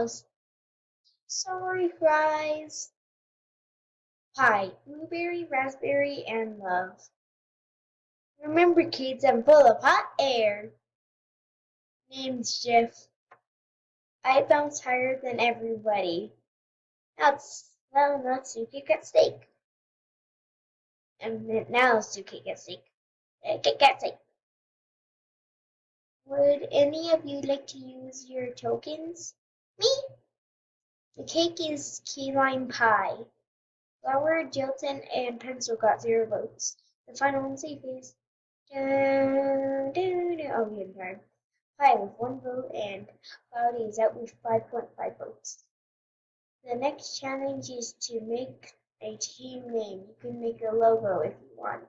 almost. Sorry, fries. Pie, blueberry, raspberry, and love. Remember, kids, I'm full of hot air. Name's Jeff. I bounce higher than everybody. Now let's do Kit Kat steak. And now let's do Kit Kat steak. Kit Kat steak. Would any of you like to use your tokens? Me? The cake is key lime pie. Flour, gelatin, and pencil got 0 votes. The final and safe is oh, we have time. Pie with 1 vote, and Cloudy is out with 5.5 votes. The next challenge is to make a team name. You can make a logo if you want.